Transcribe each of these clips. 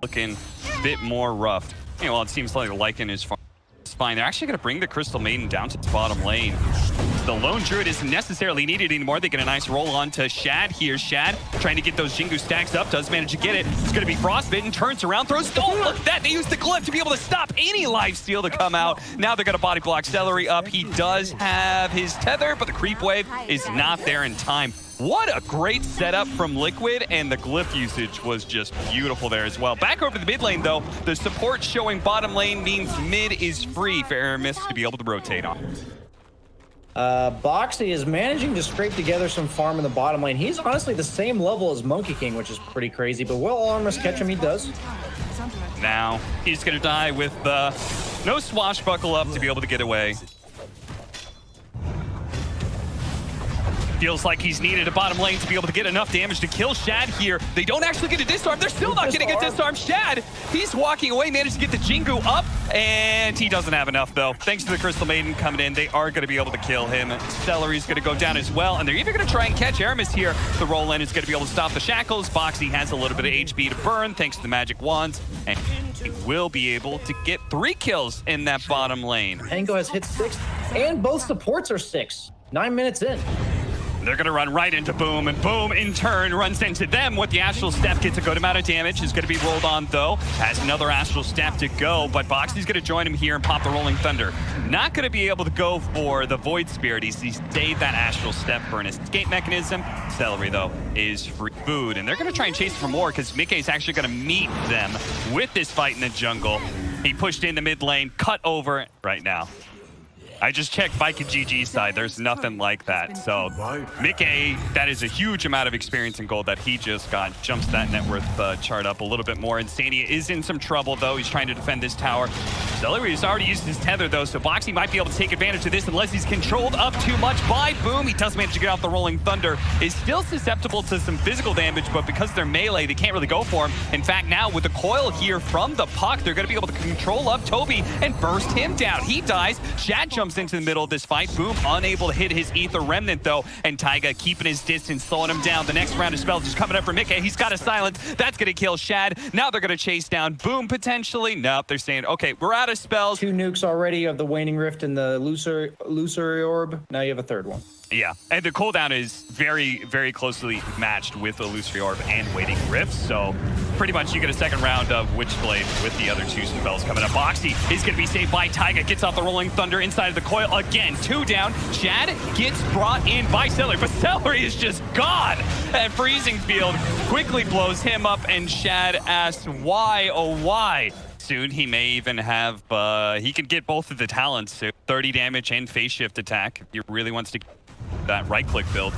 looking a bit more rough. You know, well, it seems like Lycan is fine. They're actually going to bring the Crystal Maiden down to the bottom lane. The Lone Druid isn't necessarily needed anymore. They get a nice roll on to Shad here. Shad trying to get those Jingu stacks up, does manage to get it. It's going to be frostbitten, turns around, throws. Oh, look at that. They used the glyph to be able to stop any lifesteal to come out. Now they're going to body block Seleri up. He does have his tether, but the creep wave is not there in time. What a great setup from Liquid, and the glyph usage was just beautiful there as well. Back over the mid lane, though, the support showing bottom lane means mid is free for Aramis to be able to rotate on. Boxi is managing to scrape together some farm in the bottom lane. He's honestly the same level as miCKe, which is pretty crazy, but will Aramis catch him? He does. Now, he's going to die with no swashbuckle up to be able to get away. Feels like he's needed a bottom lane to be able to get enough damage to kill Shad here. They don't actually get a disarm. They're still not getting a disarm. Shad, he's walking away, managed to get the Jingu up, and he doesn't have enough, though. Thanks to the Crystal Maiden coming in, they are going to be able to kill him. Seleri's going to go down as well, and they're even going to try and catch Aramis here. The roll-in is going to be able to stop the shackles. Boxi has a little bit of HP to burn, thanks to the magic wands, and he will be able to get 3 kills in that bottom lane. Tango has hit 6, and both supports are 6. 9 minutes in. They're going to run right into Boom, and Boom, in turn, runs into them with the Astral Step. Gets a good amount of damage. Is going to be rolled on, though. Has another Astral Step to go, but Boxi's going to join him here and pop the Rolling Thunder. Not going to be able to go for the Void Spirit. He's saved that Astral Step for an escape mechanism. Seleri, though, is free food, and they're going to try and chase for more because miCKe is actually going to meet them with this fight in the jungle. He pushed in the mid lane, cut over right now. I just checked Mike and GG's side. There's nothing like that. So miCKe, that is a huge amount of experience in gold that he just got. Jumps that net worth chart up a little bit more. iNSaNiA is in some trouble, though. He's trying to defend this tower. Seleri has already used his tether, though, so Boxi might be able to take advantage of this unless he's controlled up too much by Boom. He does manage to get off the Rolling Thunder. Is still susceptible to some physical damage, but because they're melee, they can't really go for him. In fact, now with the coil here from the puck, they're going to be able to control up Tobi and burst him down. He dies. Shad jumps into the middle of this fight. Boom unable to hit his Ether Remnant, though, and Taiga keeping his distance, slowing him down. The next round of spells is coming up for miCKe. He's got a silence. That's going to kill Shad. Now they're going to chase down Boom potentially. Nope, they're saying, okay, we're out of spells. 2 nukes already of the Waning Rift and the Illusory Orb. Now you have a 3rd one. Yeah, and the cooldown is very, very closely matched with Illusory Orb and Waning Rift, so pretty much you get a 2nd round of Witchblade with the other 2 spells coming up. Boxi is going to be saved by Taiga, gets off the Rolling Thunder inside of the coil again. 2 down. Shad gets brought in by Seleri, but Seleri is just gone. That freezing field quickly blows him up, and Shad asks, why, oh why? Soon he may even have, he could get both of the talents, so 30 damage and phase shift attack if he really wants to that right-click build.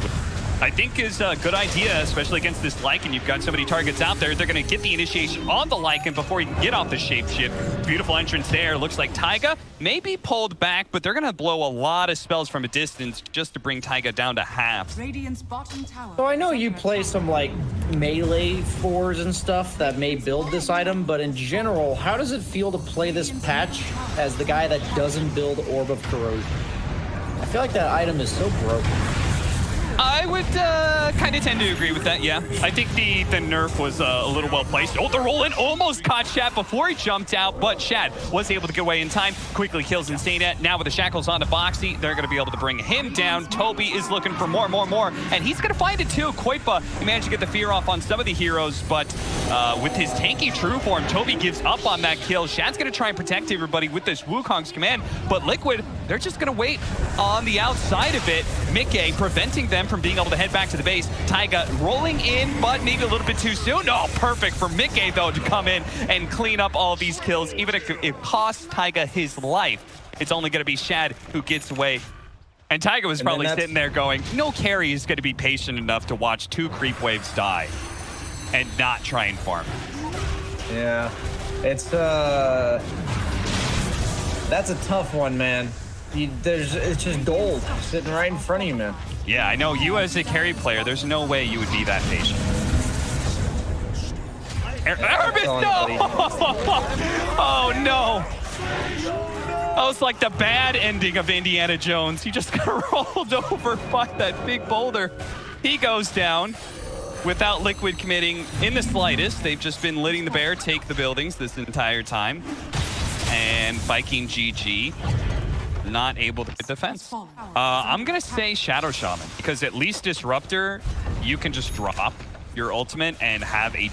I think is a good idea, especially against this Lycan. You've got so many targets out there. They're going to get the initiation on the Lycan before he can get off the shapeshift. Beautiful entrance there. Looks like Taiga may be pulled back, but they're going to blow a lot of spells from a distance just to bring Taiga down to half. Radiant's bottom tower. So I know you play some like melee 4s and stuff that may build this item, but in general, how does it feel to play this patch as the guy that doesn't build Orb of Corrosion? I feel like that item is so broken. I would kind of tend to agree with that, yeah. I think the nerf was a little well placed. Oh, the roll-in almost caught Shad before he jumped out, but Shad was able to get away in time. Quickly kills iNSaNiA. Now with the shackles on to Boxi, they're going to be able to bring him down. Tobi is looking for more, and he's going to find it too. qojqva, he managed to get the fear off on some of the heroes, but with his tanky true form, Tobi gives up on that kill. Shad's going to try and protect everybody with this Wukong's command, but Liquid, they're just going to wait on the outside of it. miCKe preventing them from being able to head back to the base. Taiga rolling in, but maybe a little bit too soon. Oh, perfect for miCKe, though, to come in and clean up all these kills. Even if it costs Taiga his life, it's only going to be Shad who gets away. And Taiga was probably sitting there going, no carry is going to be patient enough to watch 2 creep waves die and not try and farm. Yeah, it's that's a tough one, man. It's just gold sitting right in front of you, man. Yeah, I know you as a carry player, there's no way you would be that patient. Aramis, no! Oh, no. That was like the bad ending of Indiana Jones. He just got rolled over by that big boulder. He goes down. without Liquid committing in the slightest. They've just been letting the bear take the buildings this entire time. And Viking GG not able to defense. I'm gonna say Shadow Shaman, because at least Disruptor, you can just drop your ultimate and have a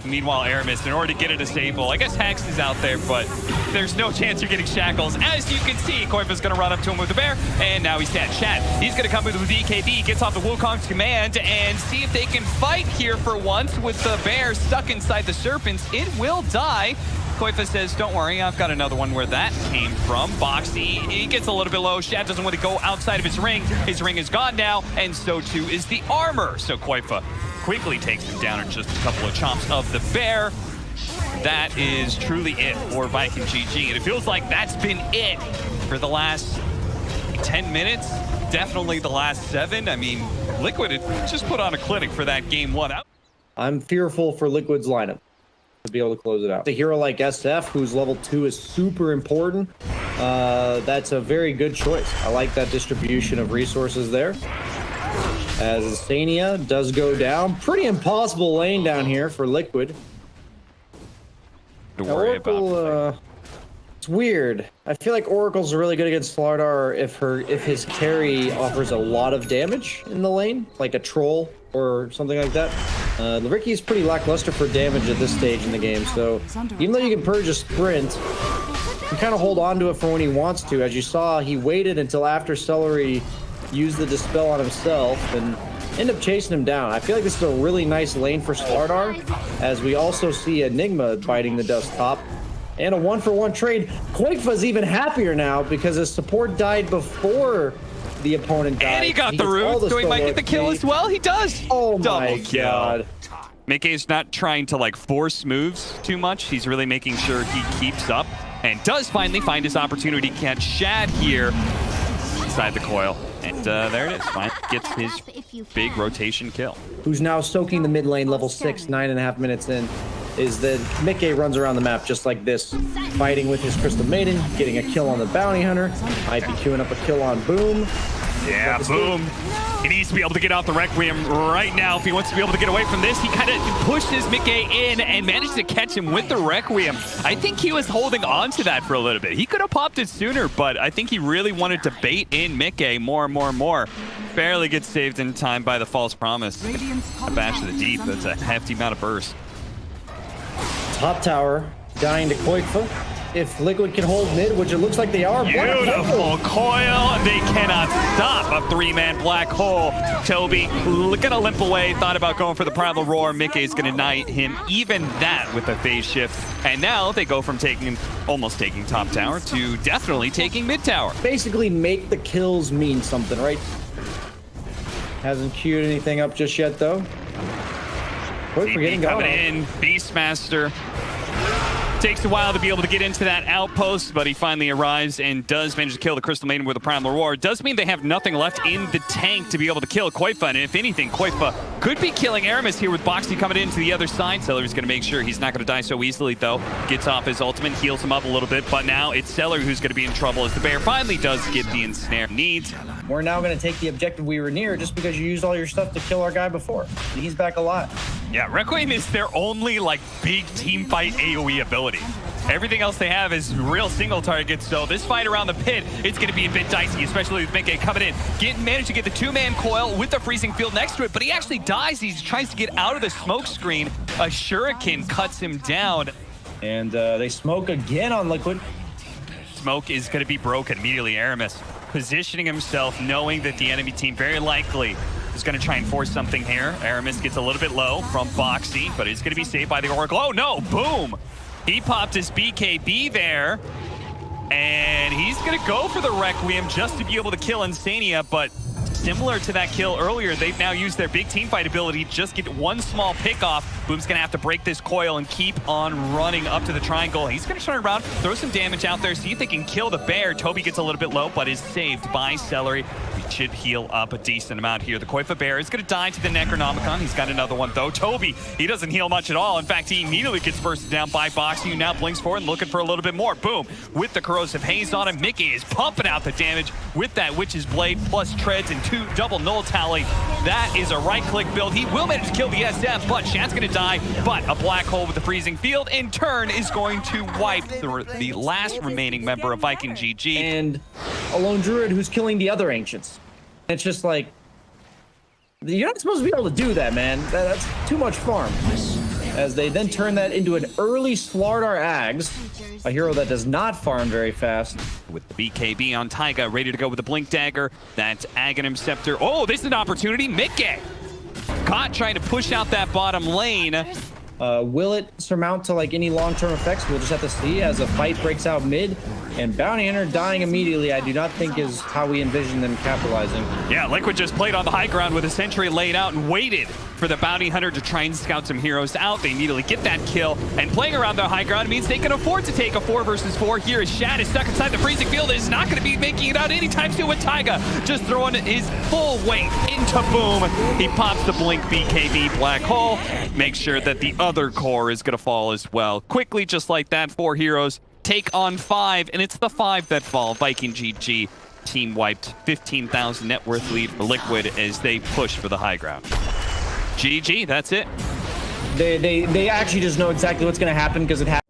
meanwhile, Aramis, in order to get a disable, I guess Hex is out there, but there's no chance you're getting Shackles. As you can see, qojqva's going to run up to him with the bear, and now he's dead. Shad, he's going to come in with BKB, gets off the Wukong's command, and see if they can fight here for once with the bear stuck inside the Serpents. It will die. qojqva says, don't worry, I've got another one where that came from. Boxi, he gets a little bit low. Shad doesn't want to go outside of his ring. His ring is gone now, and so too is the armor. So qojqva quickly takes him down in just a couple of chomps of the bear. That is truly it for Viking GG. And it feels like that's been it for the last 10 minutes. Definitely the last 7. I mean, Liquid had just put on a clinic for that game 1 out. I'm fearful for Liquid's lineup to be able to close it out. A hero like SF, whose level 2 is super important, that's a very good choice. I like that distribution of resources there. As iNSaNiA does go down. Pretty impossible lane down here for Liquid. To worry Oracle, it's weird. I feel like Oracle's really good against Slardar if his carry offers a lot of damage in the lane, like a troll or something like that. Ricky's pretty lackluster for damage at this stage in the game, so even though you can purge a sprint, you can kind of hold on to it for when he wants to. As you saw, he waited until after Seleri used the Dispel on himself and end up chasing him down. I feel like this is a really nice lane for Slardar, as we also see Enigma biting the dust top. And a 1-for-1 trade. qojqva's even happier now because his support died before the opponent died. And he got the root, so he might get the kill as well. He does. Oh Double my god. miCKe is not trying to like force moves too much. He's really making sure he keeps up and does finally find his opportunity to catch Shad here inside the coil. And there it is. Finally gets his big rotation kill. Who's now soaking the mid lane, level 6, 9.5 minutes in, is that miCKe runs around the map just like this, fighting with his Crystal Maiden, getting a kill on the Bounty Hunter, might be queuing up a kill on Boom. Yeah, Boom. He needs to be able to get out the Requiem right now if he wants to be able to get away from this. He kind of pushes miCKe in and managed to catch him with the Requiem. I think he was holding on to that for a little bit. He could have popped it sooner, but I think he really wanted to bait in miCKe more and more and more. Barely gets saved in time by the false promise. A bash to the deep. That's a hefty amount of burst. Top tower dying to qojqva. If Liquid can hold mid, which it looks like they are. Beautiful coil. They cannot stop a 3-man black hole. Tobi gonna limp away. Thought about going for the Primal Roar. miCKe is gonna knight him. Even that with a phase shift. And now they go from almost taking top tower to definitely taking mid tower. Basically make the kills mean something, right? Hasn't queued anything up just yet, though. DP coming in. Beastmaster. Takes a while to be able to get into that outpost, but he finally arrives and does manage to kill the Crystal Maiden with a Primal Roar. Does mean they have nothing left in the tank to be able to kill qojqva, and if anything, qojqva could be killing Aramis here with Boxi coming into the other side. Seleri's going to make sure he's not going to die so easily, though. Gets off his ultimate, heals him up a little bit, but now it's Seleri who's going to be in trouble as the bear finally does get the ensnare needs. We're now going to take the objective we were near just because you used all your stuff to kill our guy before. He's back alive. Yeah, Requiem is their only like big team fight AoE ability. Everything else they have is real single targets, so this fight around the pit, it's going to be a bit dicey, especially with miCKe coming in. Managed to get the 2-man coil with the freezing field next to it, but he actually dies. He tries to get out of the smoke screen. A shuriken cuts him down. And they smoke again on Liquid. Smoke is going to be broken immediately. Aramis positioning himself, knowing that the enemy team very likely is going to try and force something here. Aramis gets a little bit low from Boxi, but he's going to be saved by the Oracle. Oh no, Boom! He popped his BKB there, and he's going to go for the Requiem just to be able to kill iNSaNiA, but similar to that kill earlier, they've now used their big team fight ability to just get one small pick off. Boom's going to have to break this coil and keep on running up to the triangle. He's going to turn around, throw some damage out there, see if they can kill the bear. Tobi gets a little bit low, but is saved by Seleri. We should heal up a decent amount here. The qojqva bear is going to die to the Necronomicon. He's got another one, though. Tobi, he doesn't heal much at all. In fact, he immediately gets bursted down by Boxi, who now blinks forward and looking for a little bit more. Boom, with the corrosive haze on him. miCKe is pumping out the damage with that Witch's Blade plus treads and two double null tally. That is a right-click build. He will manage to kill the SF, but Shad's going to die. But a black hole with the freezing field, in turn, is going to wipe the last remaining member of Viking GG. And a lone druid who's killing the other ancients. It's just like, you're not supposed to be able to do that, man. That's too much farm. As they then turn that into an early Slardar Ags, a hero that does not farm very fast. With the BKB on Taiga, ready to go with the Blink Dagger. That's Aghanim Scepter. Oh, this is an opportunity. miCKe caught trying to push out that bottom lane. Will it surmount to like any long-term effects? We'll just have to see as a fight breaks out mid. And Bounty Hunter dying immediately, I do not think is how we envision them capitalizing. Yeah, Liquid just played on the high ground with a sentry laid out and waited for the Bounty Hunter to try and scout some heroes out. They immediately get that kill, and playing around the high ground means they can afford to take a 4 versus 4 here as Shad is stuck inside the freezing field. Is not going to be making it out anytime soon with Taiga. Just throwing his full weight into Boom. He pops the Blink BKB black hole, makes sure that the other core is going to fall as well. Quickly, just like that, 4 heroes take on 5, and it's the 5 that fall. Viking GG team wiped. 15,000 net worth lead for Liquid as they push for the high ground. GG, that's it. They actually just know exactly what's going to happen because it happened